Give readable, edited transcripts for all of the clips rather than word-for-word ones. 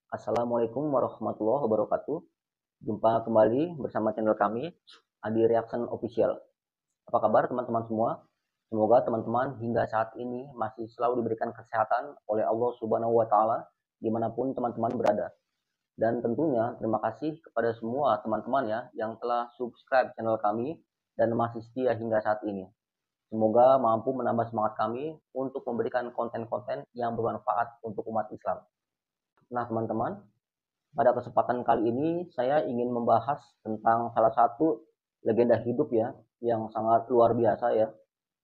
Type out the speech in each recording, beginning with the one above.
Assalamualaikum warahmatullahi wabarakatuh. Jumpa kembali bersama channel kami, Adi Reaction Official. Apa kabar teman-teman semua? Semoga teman-teman hingga saat ini masih selalu diberikan kesehatan oleh Allah Subhanahu wa Ta'ala dimanapun teman-teman berada. Dan tentunya terima kasih kepada semua teman-teman ya yang telah subscribe channel kami dan masih setia hingga saat ini. Semoga mampu menambah semangat kami untuk memberikan konten-konten yang bermanfaat untuk umat Islam. Nah, teman-teman, pada kesempatan kali ini saya ingin membahas tentang salah satu legenda hidup ya yang sangat luar biasa ya,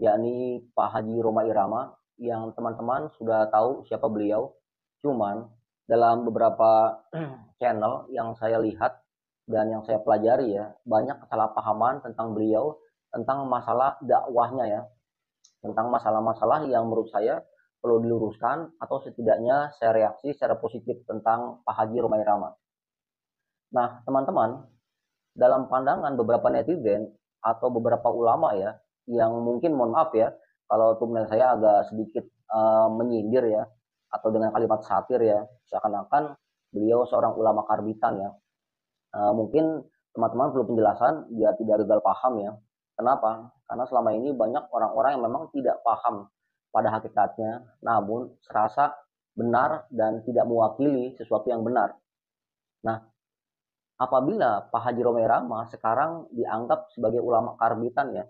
yakni Pak Haji Rhoma Irama yang teman-teman sudah tahu siapa beliau. Cuman dalam beberapa channel yang saya lihat dan yang saya pelajari ya, banyak kesalahpahaman tentang beliau, tentang masalah dakwahnya ya, tentang masalah-masalah yang menurut saya perlu diluruskan atau setidaknya saya reaksi secara positif tentang Pak Haji Rhoma Irama. Nah, teman-teman, dalam pandangan beberapa netizen atau beberapa ulama ya, yang mungkin mohon maaf ya, kalau thumbnail saya agak sedikit menyindir ya, atau dengan kalimat satir ya, seakan-akan beliau seorang ulama karbitan ya. Mungkin teman-teman perlu penjelasan biar tidak gagal paham ya. Kenapa? Karena selama ini banyak orang-orang yang memang tidak paham pada hakikatnya, namun serasa benar dan tidak mewakili sesuatu yang benar. Nah, apabila Pak Haji Rhoma Irama sekarang dianggap sebagai ulama karbitan ya,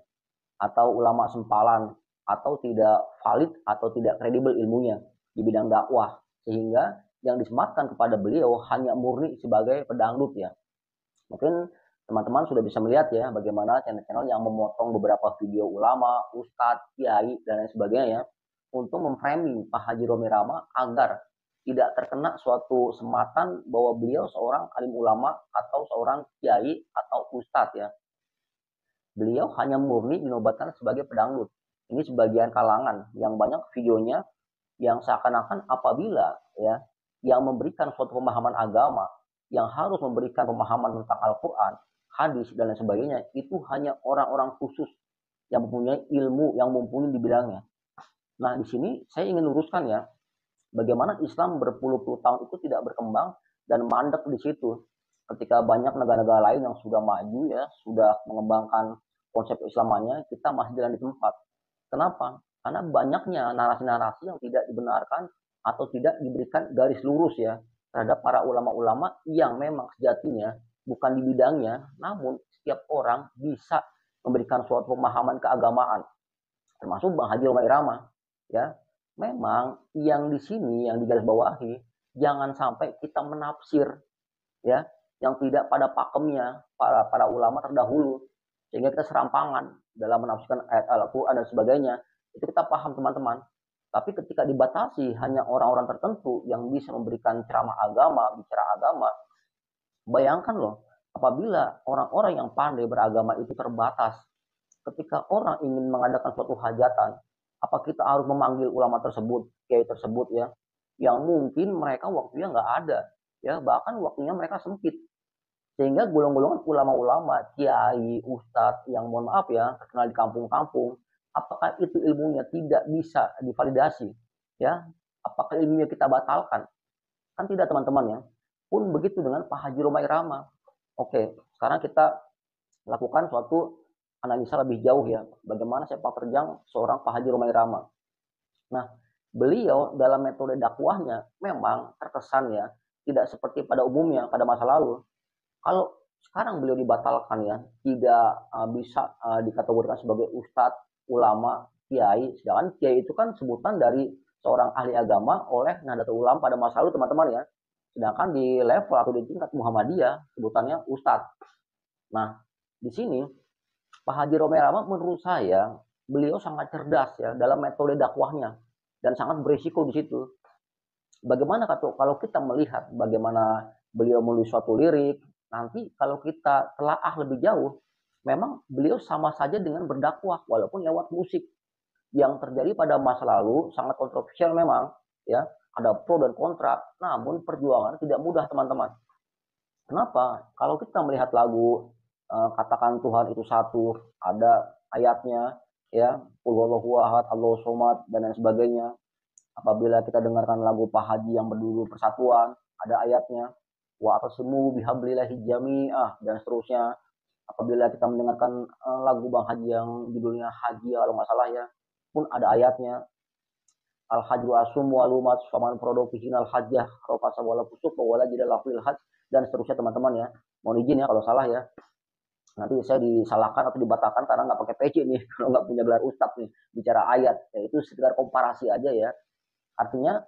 atau ulama sempalan, atau tidak valid atau tidak kredibel ilmunya di bidang dakwah, sehingga yang disematkan kepada beliau hanya murni sebagai pedangdut ya. Mungkin teman-teman sudah bisa melihat ya bagaimana channel-channel yang memotong beberapa video ulama, ustadz, kiai, dan lain sebagainya ya, untuk memframing Pak Haji Rhoma Irama agar tidak terkena suatu sematan bahwa beliau seorang alim ulama atau seorang kiai atau ustadz ya. Beliau hanya murni dinobatkan sebagai pedangdut. Ini sebagian kalangan yang banyak videonya yang seakan-akan apabila ya yang memberikan suatu pemahaman agama, yang harus memberikan pemahaman tentang Al-Quran, hadis dan lain sebagainya, itu hanya orang-orang khusus yang mempunyai ilmu, yang mumpuni di bidangnya. Nah, di sini saya ingin luruskan ya, bagaimana Islam berpuluh-puluh tahun itu tidak berkembang dan mandek di situ. Ketika banyak negara-negara lain yang sudah maju ya, sudah mengembangkan konsep Islamannya, kita masih jalan di tempat. Kenapa? Karena banyaknya narasi-narasi yang tidak dibenarkan atau tidak diberikan garis lurus ya terhadap para ulama-ulama yang memang sejatinya bukan di bidangnya, namun setiap orang bisa memberikan suatu pemahaman keagamaan, termasuk Bang Haji Rhoma Irama ya. Memang yang di sini yang digarisbawahi, jangan sampai kita menafsir ya yang tidak pada pakemnya para ulama terdahulu, sehingga kita serampangan dalam menafsirkan ayat Al-Quran dan sebagainya. Itu kita paham teman-teman. Tapi ketika dibatasi hanya orang-orang tertentu yang bisa memberikan ceramah agama, bicara agama, bayangkan loh, apabila orang-orang yang pandai beragama itu terbatas, ketika orang ingin mengadakan suatu hajatan, apa kita harus memanggil ulama tersebut, kiai tersebut ya, yang mungkin mereka waktunya nggak ada, ya bahkan waktunya mereka sempit, sehingga golongan-golongan ulama-ulama, kiai, ustadz yang mohon maaf ya terkenal di kampung-kampung, apakah itu ilmunya tidak bisa divalidasi, ya? Apakah ilmunya kita batalkan? Kan tidak teman-teman ya. Pun begitu dengan Pak Haji Rhoma Irama. Oke, sekarang kita lakukan suatu analisa lebih jauh ya, bagaimana sepak terjang seorang Pak Haji Rhoma Irama. Nah, beliau dalam metode dakwahnya memang terkesan ya tidak seperti pada umumnya pada masa lalu. Kalau sekarang beliau dibatalkan ya, tidak bisa dikategorikan sebagai ustadz, ulama, kiai. Sedangkan kiai itu kan sebutan dari seorang ahli agama oleh Nahdlatul Ulama pada masa lalu teman-teman ya. Sedangkan di level atau di tingkat Muhammadiyah sebutannya ustadz. Nah, di sini Pak Haji Rhoma Irama menurut saya beliau sangat cerdas ya dalam metode dakwahnya dan sangat berisiko di situ. Bagaimana kalau kita melihat bagaimana beliau menulis suatu lirik, nanti kalau kita telaah lebih jauh, memang beliau sama saja dengan berdakwah walaupun lewat musik. Yang terjadi pada masa lalu sangat kontroversial memang, ya, ada pro dan kontra, namun perjuangan tidak mudah teman-teman. Kenapa? Kalau kita melihat lagu katakan Tuhan itu satu, ada ayatnya ya, Qul huwallahu ahad, Allahu somad dan lain sebagainya. Apabila kita dengarkan lagu Pak Haji yang berjudul Persatuan, ada ayatnya, wa atasimu bihablillahi jami'ah, dan seterusnya. Apabila kita mendengarkan lagu Bang Haji yang judulnya Haji kalau nggak salah ya, pun ada ayatnya, al hajru asum walumat faman produkihin al hajjah rofasa wala pusuk wala jidalah fil hajj, dan seterusnya teman-teman ya. Mohon izin ya kalau salah ya, nanti saya disalahkan atau dibatalkan karena nggak pakai PC nih kalau nggak punya gelar ustadz nih bicara ayat ya. Itu sekedar komparasi aja ya. Artinya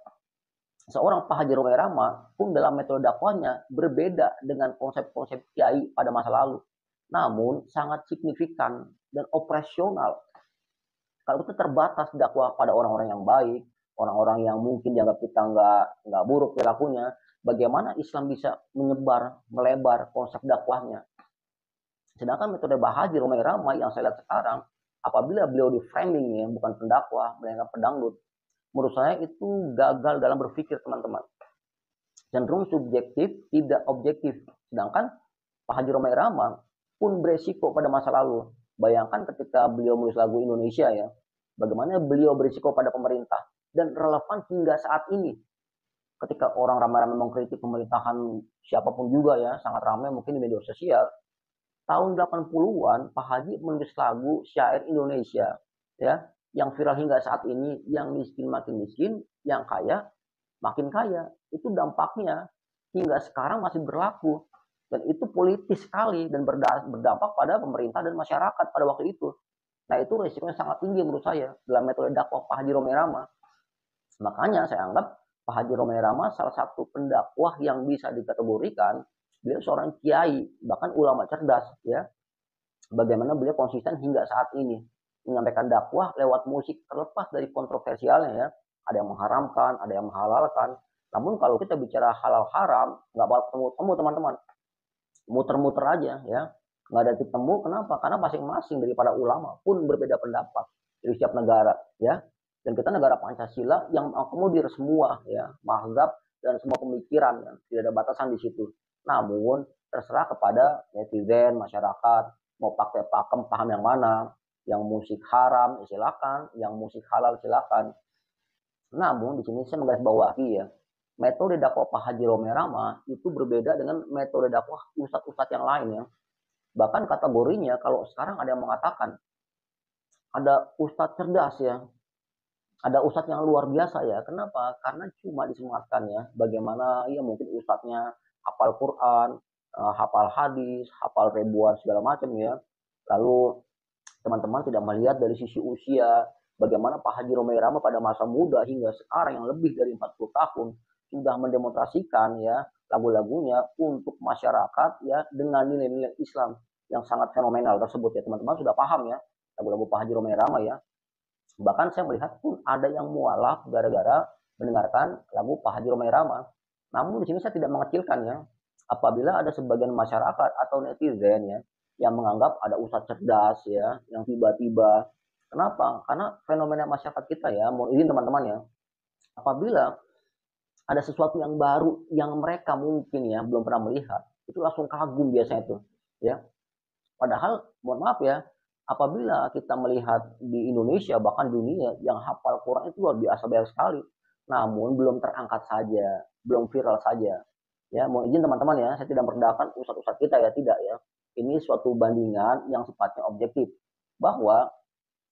seorang Pak Haji Romai Rama pun dalam metode dakwahnya berbeda dengan konsep-konsep kiai pada masa lalu, namun sangat signifikan dan operasional. Kalau kita terbatas dakwah pada orang-orang yang baik, orang-orang yang mungkin dianggap kita nggak buruk perilakunya, bagaimana Islam bisa menyebar, melebar konsep dakwahnya? Sedangkan metode Pak Haji Romai Rama yang saya lihat sekarang, apabila beliau di framing ya bukan pendakwah, melainkan pedangdut, menurut saya itu gagal dalam berpikir teman-teman. Cenderung subjektif, tidak objektif. Sedangkan Pak Haji Romai Rama pun beresiko pada masa lalu. Bayangkan ketika beliau menulis lagu Indonesia ya, bagaimana beliau berisiko pada pemerintah. Dan relevan hingga saat ini. Ketika orang ramai-ramai mengkritik pemerintahan siapapun juga ya, sangat ramai mungkin di media sosial. Tahun 80-an Pak Haji menulis lagu syair Indonesia ya, yang viral hingga saat ini, yang miskin makin miskin, yang kaya makin kaya. Itu dampaknya hingga sekarang masih berlaku, dan itu politis sekali dan berdampak pada pemerintah dan masyarakat pada waktu itu. Nah itu resikonya sangat tinggi menurut saya dalam metode dakwah Pak Haji Romai Rama. Makanya saya anggap Pak Haji Romai Rama salah satu pendakwah yang bisa dikategorikan, beliau seorang kiai, bahkan ulama cerdas ya. Bagaimana beliau konsisten hingga saat ini menyampaikan dakwah lewat musik, terlepas dari kontroversialnya ya. Ada yang mengharamkan, ada yang menghalalkan. Namun kalau kita bicara halal haram, nggak bakal ketemu teman-teman. Muter-muter aja ya. Nggak ada titik temu. Kenapa? Karena masing-masing daripada ulama pun berbeda pendapat dari setiap negara ya. Dan kita negara Pancasila yang mengakomodir semua ya, mazhab dan semua pemikiran ya. Tidak ada batasan di situ. Namun terserah kepada netizen, masyarakat mau pakai pakem paham yang mana. Yang musik haram silakan, yang musik halal silakan. Namun di sini saya menggarisbawahi ya, metode dakwah Pak Haji Romai Rama itu berbeda dengan metode dakwah ustadz-ustadz yang lain ya. Bahkan kategorinya kalau sekarang ada yang mengatakan ada ustadz cerdas ya, ada ustadz yang luar biasa ya. Kenapa? Karena cuma disematkan ya, bagaimana ya mungkin ustadznya hafal Quran, hafal hadis, hafal ribuan segala macam ya. Lalu teman-teman tidak melihat dari sisi usia, bagaimana Pak Haji Romai Rama pada masa muda hingga sekarang yang lebih dari 40 tahun sudah mendemonstrasikan ya lagu-lagunya untuk masyarakat ya dengan nilai-nilai Islam yang sangat fenomenal tersebut ya. Teman-teman sudah paham ya lagu-lagu Pak Haji Romai Rama ya. Bahkan saya melihat pun ada yang mualaf gara-gara mendengarkan lagu Pak Haji Romai Rama. Namun di sini saya tidak mengecilkannya. Apabila ada sebagian masyarakat atau netizen ya yang menganggap ada ustadz cerdas ya, yang tiba-tiba. Kenapa? Karena fenomena masyarakat kita ya, mau izin teman-teman ya, apabila ada sesuatu yang baru yang mereka mungkin ya belum pernah melihat, itu langsung kagum biasanya itu ya. Padahal mohon maaf ya, apabila kita melihat di Indonesia bahkan dunia yang hafal Quran itu luar biasa banyak sekali, namun belum terangkat saja, belum viral saja. Ya, mau izin teman-teman ya, saya tidak merendahkan ustadz-ustadz kita ya, tidak ya. Ini suatu bandingan yang sifatnya objektif, bahwa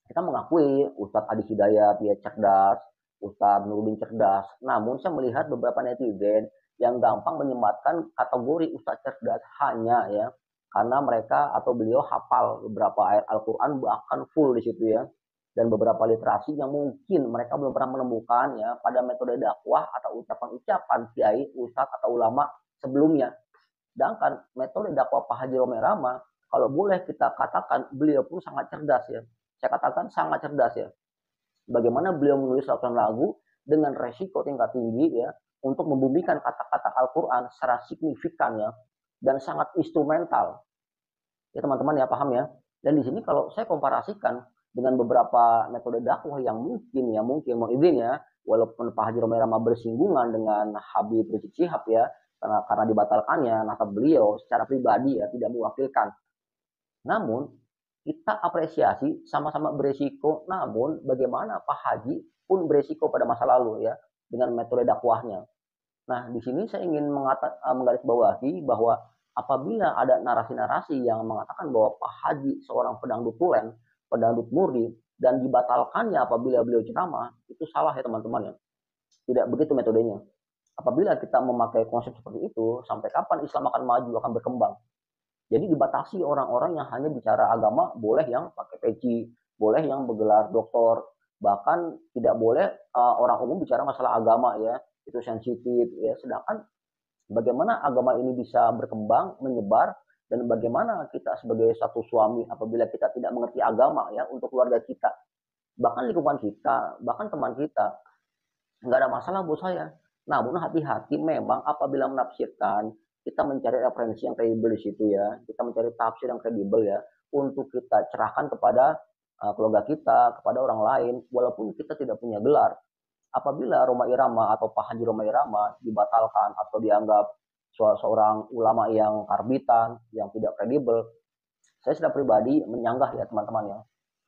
kita mengakui Ustadz Adi Hidayat dia cerdas, Ustadz Nurdin cerdas. Namun saya melihat beberapa netizen yang gampang menyematkan kategori Ustadz cerdas hanya ya karena mereka atau beliau hafal beberapa ayat Al-Quran bahkan full di situ ya, dan beberapa literasi yang mungkin mereka belum pernah menemukan ya pada metode dakwah atau ucapan-ucapan kiai, ustadz atau ulama sebelumnya. Sedangkan metode dakwah Pak Haji Romai Rama, kalau boleh kita katakan beliau pun sangat cerdas ya. Saya katakan sangat cerdas ya. Bagaimana beliau menulis ratusan lagu dengan resiko tingkat tinggi ya untuk membumikan kata-kata Al-Quran secara signifikan ya dan sangat instrumental. Ya teman-teman ya paham ya. Dan di sini kalau saya komparasikan dengan beberapa metode dakwah yang mungkin mau izin ya, walaupun Pak Haji Romai Rama bersinggungan dengan Habib Rizik Syihab ya, karena dibatalkannya nasab beliau secara pribadi ya tidak mewakilkan. Namun kita apresiasi sama-sama beresiko, namun bagaimana Pak Haji pun beresiko pada masa lalu ya dengan metode dakwahnya. Nah, di sini saya ingin menggarisbawahi bahwa apabila ada narasi-narasi yang mengatakan bahwa Pak Haji seorang pedangdut tulen, pedangdut murni, dan dibatalkannya apabila beliau ceramah, itu salah ya teman-teman ya. Tidak begitu metodenya. Apabila kita memakai konsep seperti itu, sampai kapan Islam akan maju, akan berkembang? Jadi dibatasi orang-orang yang hanya bicara agama, boleh yang pakai peci, boleh yang bergelar doktor, bahkan tidak boleh orang umum bicara masalah agama ya, itu sensitif ya. Sedangkan bagaimana agama ini bisa berkembang, menyebar, dan bagaimana kita sebagai satu suami apabila kita tidak mengerti agama ya untuk keluarga kita, bahkan lingkungan kita, bahkan teman kita, nggak ada masalah buat saya. Namun hati-hati memang apabila menafsirkan, kita mencari referensi yang kredibel di situ ya, kita mencari tafsir yang kredibel ya, untuk kita cerahkan kepada keluarga kita, kepada orang lain, walaupun kita tidak punya gelar. Apabila Rhoma Irama atau Pak Haji Rhoma Irama dibatalkan atau dianggap seorang ulama yang karbitan, yang tidak kredibel, saya secara pribadi menyanggah ya teman-teman ya,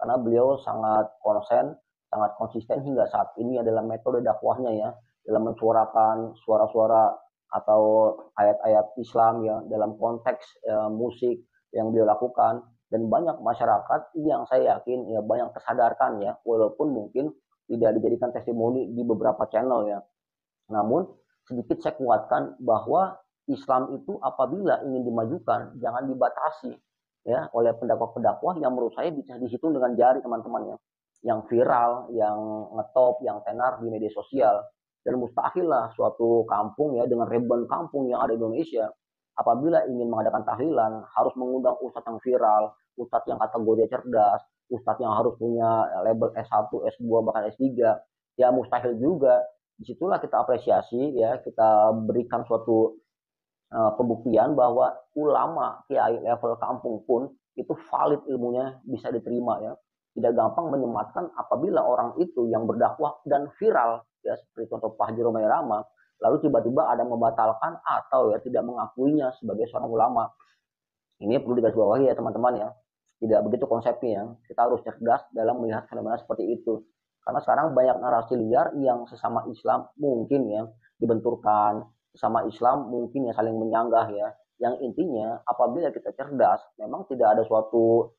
karena beliau sangat konsen, sangat konsisten hingga saat ini adalah metode dakwahnya ya, dalam mensuarakan suara-suara atau ayat-ayat Islam ya dalam konteks musik yang beliau lakukan, dan banyak masyarakat yang saya yakin ya banyak tersadarkan ya, walaupun mungkin tidak dijadikan testimoni di beberapa channel ya. Namun sedikit saya kuatkan bahwa Islam itu apabila ingin dimajukan jangan dibatasi ya oleh pendakwah-pendakwah yang menurut saya bisa dihitung dengan jari teman-teman ya, yang viral, yang ngetop, yang tenar di media sosial. Dan mustahil lah suatu kampung ya dengan ribuan kampung yang ada di Indonesia apabila ingin mengadakan tahlilan harus mengundang ustadz yang viral, ustadz yang kategori cerdas, ustadz yang harus punya label S1, S2, bahkan S3. Ya mustahil juga. Disitulah kita apresiasi ya, kita berikan suatu pembuktian bahwa ulama kiai level kampung pun itu valid ilmunya, bisa diterima ya. Tidak gampang menyematkan apabila orang itu yang berdakwah dan viral ya seperti contoh Pak Haji Rhoma Irama, lalu tiba-tiba ada membatalkan atau ya tidak mengakuinya sebagai seorang ulama. Ini perlu digarisbawahi ya teman-teman ya. Tidak begitu konsepnya. Kita harus cerdas dalam melihat fenomena seperti itu. Karena sekarang banyak narasi liar yang sesama Islam mungkin ya dibenturkan, sesama Islam mungkin ya saling menyanggah ya. Yang intinya apabila kita cerdas, memang tidak ada suatu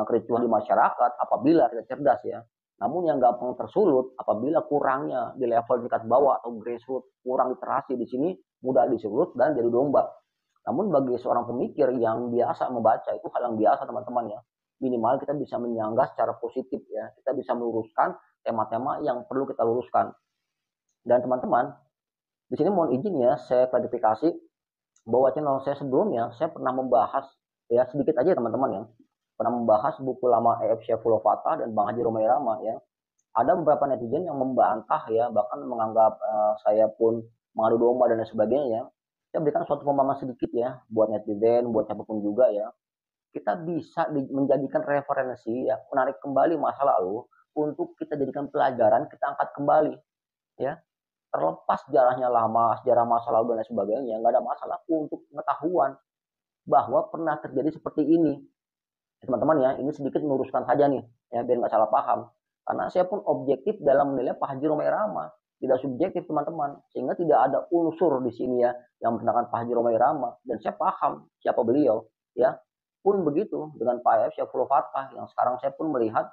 kericuhan di masyarakat apabila kita cerdas ya. Namun yang gampang tersulut apabila kurangnya di level tingkat bawah atau grassroots, kurang literasi di sini mudah disulut dan jadi domba. Namun bagi seorang pemikir yang biasa membaca itu hal yang biasa teman-teman ya. Minimal kita bisa menyanggah secara positif ya. Kita bisa meluruskan tema-tema yang perlu kita luruskan. Dan teman-teman, di sini mohon izin ya saya klarifikasi bahwa channel saya sebelumnya saya pernah membahas ya sedikit aja teman-teman ya. Pernah membahas buku lama EF Syaifullah Fatah dan Bang Haji Rhoma Irama ya. Ada beberapa netizen yang membantah ya, bahkan menganggap saya pun mengadu domba dan lain sebagainya ya. Saya berikan suatu pemahaman sedikit ya buat netizen, buat siapapun juga ya. Kita bisa menjadikan referensi ya, menarik kembali masa lalu untuk kita jadikan pelajaran, kita angkat kembali ya. Terlepas sejarahnya lama, sejarah masa lalu dan lain sebagainya, nggak ada masalah untuk pengetahuan bahwa pernah terjadi seperti ini. Teman-teman ya, ini sedikit meluruskan saja nih ya biar nggak salah paham. Karena saya pun objektif dalam menilai Pak Haji Rhoma Irama, tidak subjektif teman-teman, sehingga tidak ada unsur di sini ya yang menentangkan Pak Haji Rhoma Irama, dan saya paham siapa beliau ya. Pun begitu dengan Pak F. Syaifullah Fatah yang sekarang saya pun melihat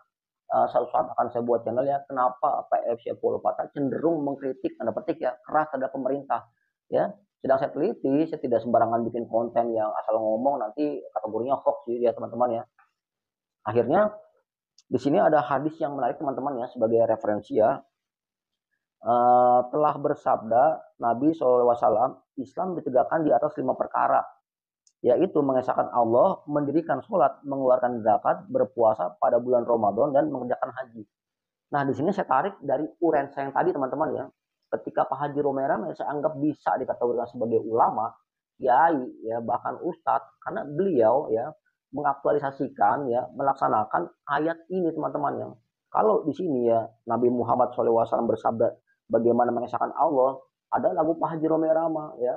suatu saat akan saya buat channel ya, kenapa Pak F. Syaifullah Fatah cenderung mengkritik tanda petik ya keras terhadap pemerintah ya. Sedang saya teliti, saya tidak sembarangan bikin konten yang asal ngomong nanti kategorinya hoax ya teman-teman ya. Akhirnya di sini ada hadis yang menarik teman-teman ya sebagai referensi ya. Telah bersabda Nabi SAW, Islam ditegakkan di atas 5 perkara, yaitu mengesahkan Allah, mendirikan sholat, mengeluarkan zakat, berpuasa pada bulan Ramadan, dan mengerjakan haji. Nah di sini saya tarik dari uraian saya yang tadi teman-teman ya. Ketika Pak Haji Rhoma Irama saya anggap bisa dikategorikan sebagai ulama, kiai ya bahkan ustadz, karena beliau ya mengaktualisasikan ya melaksanakan ayat ini teman-teman ya. Kalau di sini ya Nabi Muhammad SAW bersabda bagaimana mengesahkan Allah, ada lagu Pak Haji Rhoma Irama ya,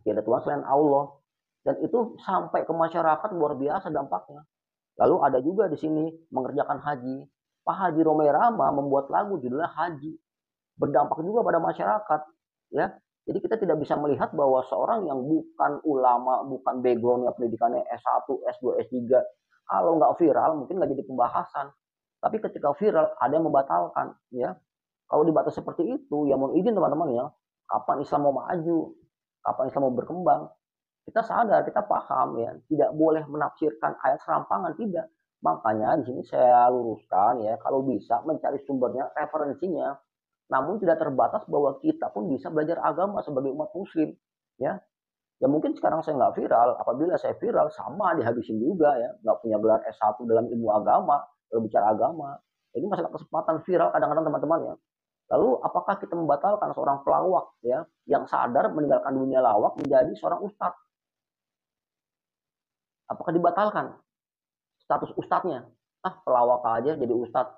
tidak ada Tuhan selain Allah, dan itu sampai ke masyarakat luar biasa dampaknya. Lalu ada juga di sini mengerjakan haji. Pak Haji Romai Rama membuat lagu judulnya Haji, berdampak juga pada masyarakat, ya. Jadi kita tidak bisa melihat bahwa seorang yang bukan ulama, bukan backgroundnya pendidikannya S1, S2, S3, kalau nggak viral mungkin nggak jadi pembahasan. Tapi ketika viral ada yang membatalkan, ya. Kalau dibatas seperti itu, ya mohon izin teman-teman ya, kapan Islam mau maju, kapan Islam mau berkembang, kita sadar, kita paham ya, tidak boleh menafsirkan ayat serampangan, tidak. Makanya di sini saya luruskan ya, kalau bisa mencari sumbernya, referensinya, namun tidak terbatas bahwa kita pun bisa belajar agama sebagai umat muslim, ya. Ya mungkin sekarang saya nggak viral, apabila saya viral sama dihabisin juga ya, nggak punya gelar S1 dalam ilmu agama, berbicara agama. Ini masalah kesempatan viral kadang-kadang teman-teman ya. Lalu apakah kita membatalkan seorang pelawak ya yang sadar meninggalkan dunia lawak menjadi seorang ustadz? Apakah dibatalkan status ustadznya? Ah, pelawak aja jadi ustadz.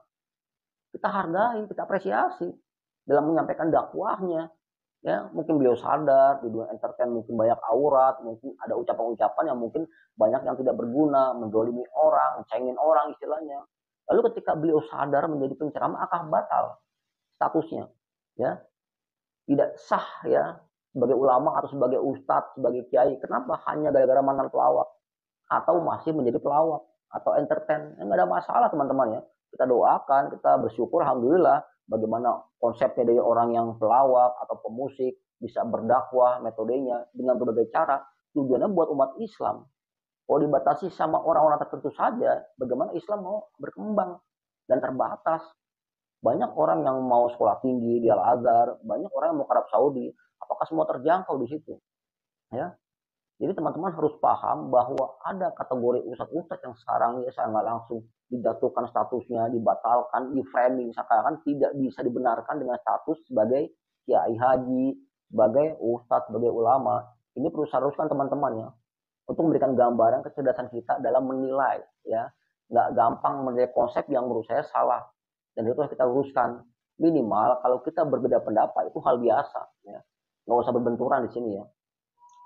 Kita hargai, kita apresiasi dalam menyampaikan dakwahnya. Ya, mungkin beliau sadar di dunia entertain mungkin banyak aurat, mungkin ada ucapan-ucapan yang mungkin banyak yang tidak berguna, mendolimi orang, cengin orang istilahnya. Lalu ketika beliau sadar menjadi penceramah, akan batal statusnya, ya tidak sah ya sebagai ulama atau sebagai ustadz, sebagai kiai. Kenapa? Hanya gara-gara mantan pelawak atau masih menjadi pelawak atau entertain. Nggak ada masalah teman-teman ya. Kita doakan, kita bersyukur alhamdulillah bagaimana konsepnya dari orang yang pelawak atau pemusik bisa berdakwah metodenya dengan berbagai cara. Tujuannya buat umat Islam. Kalau dibatasi sama orang-orang tertentu saja, bagaimana Islam mau berkembang dan terbatas. Banyak orang yang mau sekolah tinggi di Al-Azhar, banyak orang yang mau ke Arab Saudi. Apakah semua terjangkau di situ? Ya, jadi teman-teman harus paham bahwa ada kategori ustadz-ustadz yang sekarang ya saya nggak langsung dijatuhkan statusnya, dibatalkan, di framing seakan-akan tidak bisa dibenarkan dengan status sebagai kiai haji, sebagai ustadz, sebagai ulama. Ini perlu seharuskan teman-teman ya untuk memberikan gambaran kecerdasan kita dalam menilai ya. Nggak gampang menilai konsep yang menurut saya salah dan itu harus kita luruskan. Minimal kalau kita berbeda pendapat itu hal biasa ya. Nggak usah berbenturan di sini ya.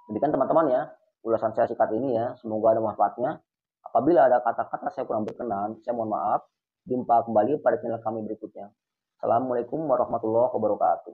Demikian teman-teman ya, ulasan saya singkat ini ya, semoga ada manfaatnya. Apabila ada kata-kata saya kurang berkenan, saya mohon maaf. Jumpa kembali pada channel kami berikutnya. Assalamualaikum warahmatullahi wabarakatuh.